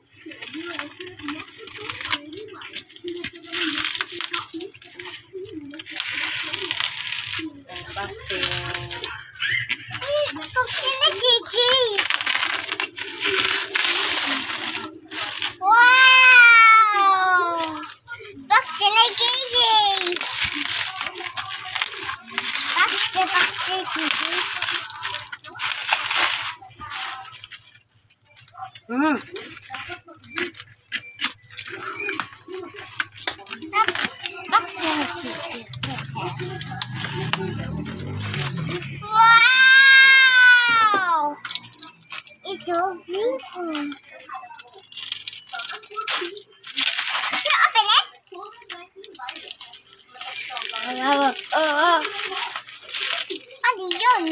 Unboxing. Unboxing na Gigi. Wow! Unboxing na Gigi. Unboxing Gigi. Wow! It's so beautiful. Can you open it? Ano yun?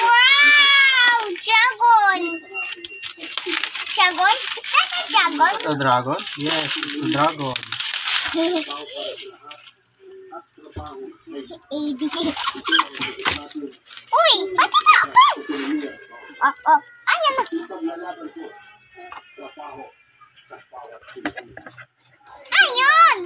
Wow! Dragon! Dragon? Is that a dragon? A dragon? Yes, it's a dragon. ABC. Uy! Pati ka! Oh. Ayan na. Ayun!